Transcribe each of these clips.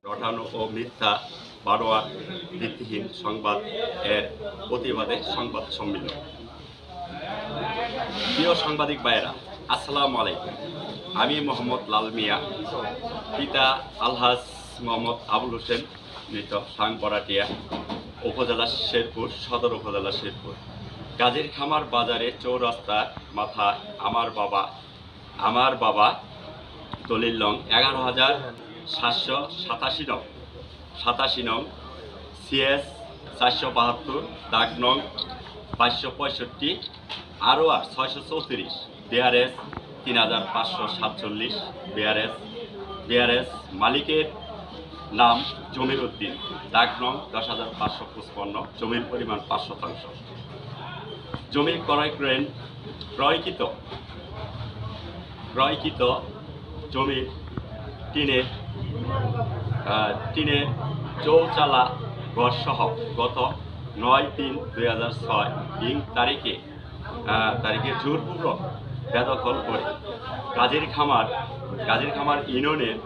রটানো ও মিথ্যা বানোয়াট ভিত্তিহীন সংবাদ এর প্রতিবাদে সংবাদ সম্মেলন। প্রিয় সাংবাদিক ভাইয়েরা, আসসালামু আলাইকুম। আমি মোহাম্মদ লাল মিয়া, পিতা আলহাজ মোহাম্মদ আবুল হোসেন, মৃত সাংবরাটিয়া, উপজেলা শেরপুর, সদর উপজেলা শেরপুর। গাজীর খামার বাজারে চৌরাস্তার মাথায় আমার বাবা দলিল নং 11,787 নং CS 472 দাগ নং 565 ROR 634 BRS 3547 BRS মালিকের নাম জমির উদ্দিন, দাগ নং 10,555, জমির পরিমাণ 5%। জমি ক্রয়কৃত জমির টিনের চৌচালা ঘরসহ গত 9/3/2006 তারিখে জোরপূর্বক বেদখল করে গাজীর খামার ইউনিয়নের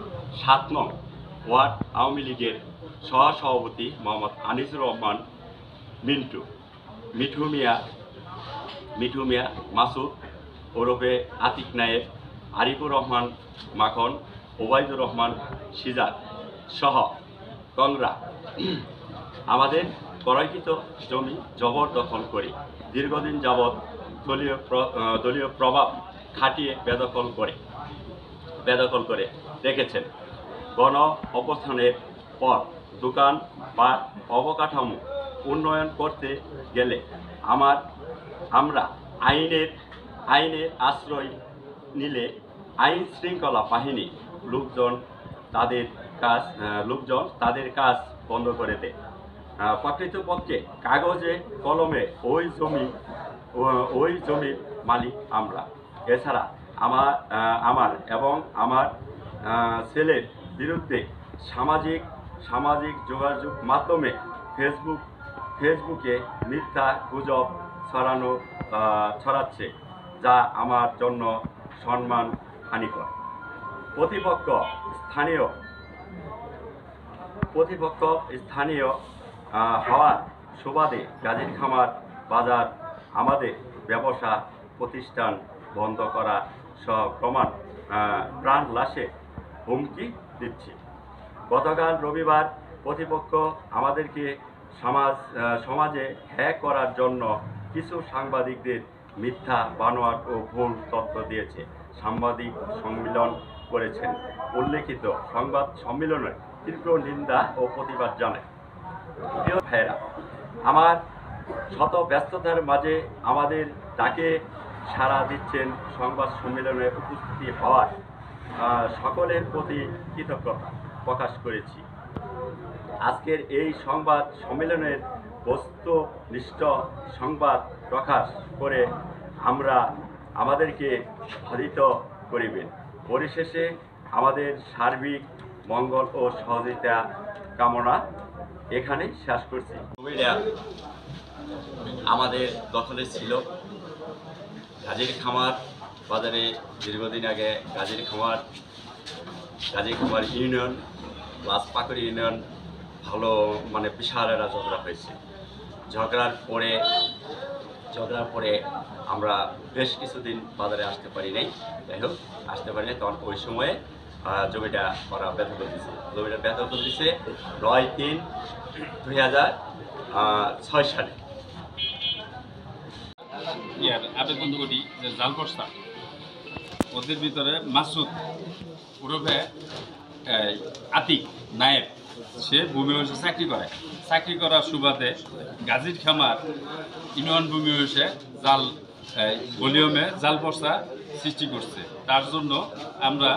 7 নং ওয়ার্ড আওয়ামী লীগের সহসভাপতি মোহাম্মদ আনিসুর রহমান মিঠু মিয়া মাসুদ ওরফে আতিক নায়েব, আরিফুর রহমান মাখন, ওবায়দুর রহমান সিজাদ সহ কংরা আমাদের ক্রয়কৃত জমি জবরদখল করে দীর্ঘদিন যাবৎ দলীয় প্রভাব খাটিয়ে বেদখল করে রেখেছেন। গণ অবস্থানের পর দোকান বা অবকাঠামো উন্নয়ন করতে গেলে আমরা আইনের আশ্রয় নিলে আইন শৃঙ্খলা বাহিনী লোকজন তাদের কাজ বন্ধ করে দেয়। প্রকৃতপক্ষে কাগজে কলমে ওই জমির মালিক আমরা। এছাড়া আমার এবং আমার ছেলের বিরুদ্ধে সামাজিক যোগাযোগ মাধ্যমে ফেসবুকে মিথ্যা গুজব ছড়াচ্ছে, যা আমার জন্য সম্মান হানিকর। প্রতিপক্ষ স্থানীয় হওয়ার সুবাদে গাজীর খামার বাজার আমাদের ব্যবসা প্রতিষ্ঠান বন্ধ করা সহ প্রাণ লাশে হুমকি দিচ্ছে। গতকাল রবিবার প্রতিপক্ষ আমাদেরকে সমাজে হ্যাক করার জন্য কিছু সাংবাদিকদের মিথ্যা বানোয়াট ও ভুল তথ্য দিয়েছে। সাংবাদিক সম্মেলন করেছেন। উল্লেখিত সংবাদ সম্মেলনের তীব্র নিন্দা ও প্রতিবাদ জানায়। প্রিয় ভাইয়েরা, আমার শত ব্যস্ততার মাঝে আমাদের ডাকে সাড়া দিচ্ছেন সংবাদ সম্মেলনে উপস্থিতি হওয়ার সকলের প্রতি কৃতজ্ঞতা প্রকাশ করেছি। আজকের এই সংবাদ সম্মেলনের বস্তুনিষ্ঠ সংবাদ প্রকাশ করে আমাদেরকে বাধিত করিবেন। পরিশেষে আমাদের সার্বিক মঙ্গল ও সহযোগিতা কামনা এখানে শেষ করছি। জমিটা আমাদের দখলে ছিল। গাজীর খামার বাজারে দীর্ঘদিন আগে গাজীর খামার ইউনিয়ন প্লাস পাকুড়ি ইউনিয়ন বিশাল একটা ঝগড়া হয়েছে। ঝগড়ার পরে আমরা বেশ কিছুদিন বাজারে আসতে পারি নাই। তখন ওই সময়ে জমিটা ওরা বেদখল দিচ্ছে। জমিটা বেদখল দিচ্ছে 9/3/2006 সালে। আবেদন করি যে জালপর্সা ওদের ভিতরে মাসুদ ওরফে আতিক নায়েব, সে ভূমি অফিসে চাকরি করার সুবাদে গাজীর খামার ইউনিয়ন ভূমি অফিসে ভলিউমে জালপর্সা সৃষ্টি করছে। তার জন্য আমরা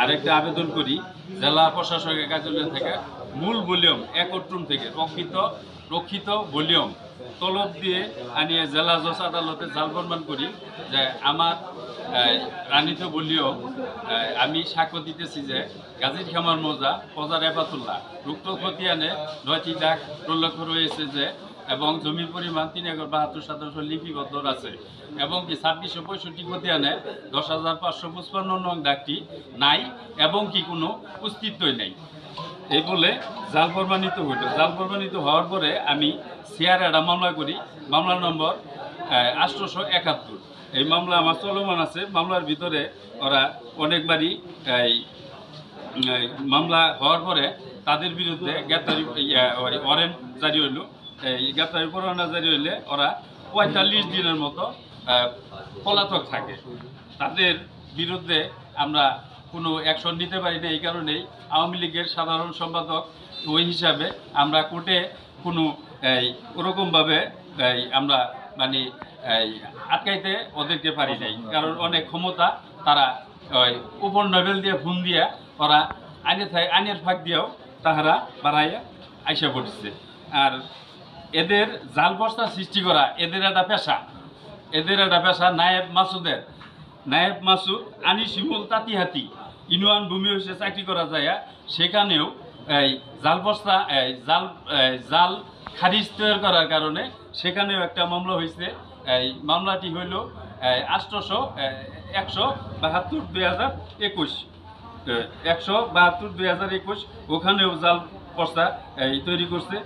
আরেকটা আবেদন করি জেলা প্রশাসকের কার্যালয় থেকে মূল ভলিউম 1 থেকে রক্ষিত ভলিউম তলব দিয়ে আনিয়ে জেলা জজ আদালতে জাল প্রমাণ করি যে আমার রানিত ভলিউম আমি সাক্ষ্য দিতেছি যে গাজীর খামার মৌজা প্রজা রেফাতুল্লাহ রুক্ত খতিয়ানে 9টি দাগ প্রলক্ষ রয়েছে যে এবং জমির পরিমাণ 3,72,700 লিপিবদ্ধ আছে এবং কি 2665 খতিয়ানে 10,555 নং দাগটি নাই এবং কি কোনো অস্তিত্বই নেই। এই বলে জাল প্রমাণিত হইল। জাল প্রমাণিত হওয়ার পরে আমি সিআর একটা মামলা করি, মামলা নম্বর 871। এই মামলা আমার চলমান আছে। মামলার ভিতরে ওরা অনেকবারই মামলা হওয়ার পরে তাদের বিরুদ্ধে গ্রেপ্তারি ওয়ারেন্ট জারি হইল। এই গ্রেপ্তারি পরোয়ানা জারি হইলে ওরা 45 দিনের মতো পলাতক থাকে। তাদের বিরুদ্ধে আমরা কোনো অ্যাকশন নিতে পারি না। এই কারণেই আওয়ামী লীগের সাধারণ সম্পাদক ওই হিসাবে আমরা কোর্টে কোনো ওরকমভাবে আমরা মানে আটকাইতে ওদেরকে পারি নাই, কারণ অনেক ক্ষমতা তারা উপর লেভেল দিয়ে ফোন দিয়ে ওরা আইনের ফাঁক দিয়েও তাহারা বাড়াইয়া আইসা পড়ছে। আর এদের জাল বস্তা সৃষ্টি করা এদের একটা পেশা। নায়েব মাসুদ আনিসিমুল তাঁতিহাতি ইউনিয়ন ভূমি হয়েছে চাকরি করা যায়, সেখানেও এই জাল বস্তা জাল খারিজ তৈরি করার কারণে সেখানেও একটা মামলা হয়েছে। এই মামলাটি হইল 172/2021 ওখানেও জাল বস্তা তৈরি করছে।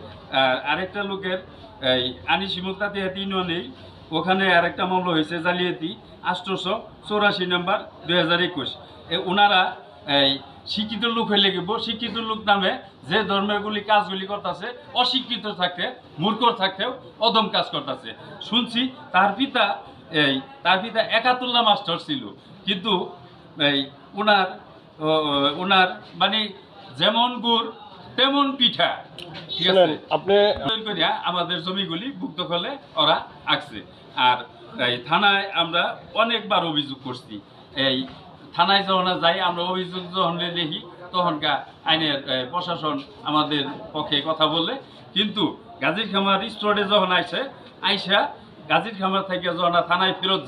আরেকটা লোকের এই আনিসিমুল তাঁতিহাতি ইউনিয়নেই ওখানে আরেকটা মামলা হয়েছে জালিয়াতি 884 নম্বর 2021। ওনারা শিক্ষিত লোক হইলে গেব, শিক্ষিত লোক নামে যে ধর্মেরগুলি কাজগুলি করতেছে, অশিক্ষিত থাকতে মূর্খর থাকতেও অদম কাজ করতেছে। শুনছি তার পিতা একাতুল্লাহ মাস্টার ছিল, কিন্তু ওনার মানে যেমন গুড় তেমন পিঠা, ঠিক আছে, আপনি আমাদের জমিগুলি ভুক্ত করলে ওরা আঁকছে। আর এই থানায় আমরা অনেকবার অভিযোগ করছি। এই থানায় যখন যাই আমরা অভিযোগ যখন লিখি তখনকার আইনের প্রশাসন আমাদের পক্ষে কথা বলে, কিন্তু গাজীর খামার স্টোরে যখন আইসা গাজীর খামার থেকে যখন থানায় ফেরত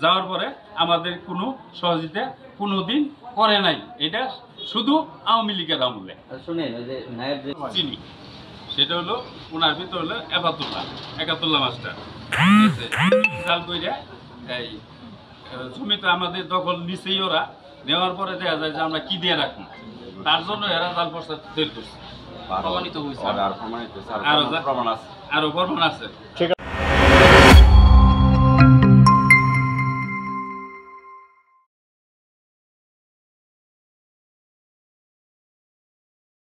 যাওয়ার পরে আমাদের কোনো সহযোগিতা কোনো দিন করে নাই। এটা শুধু আওয়ামী লীগের আমলে। চিনি সেটা হলো ওনার ভিতর হলো একাতুল্লাহ মাস্টার জাল কইরা এই জমিতে আমাদের দখল নিচেই ওরা নেওয়ার পরে দেখা যায় যে আমরা কি দিয়ে রাখবো, তার জন্য এরা জাল প্রস্তাব তৈরি করছে। প্রমাণিত হয়েছে, আরো প্রমাণ আছে।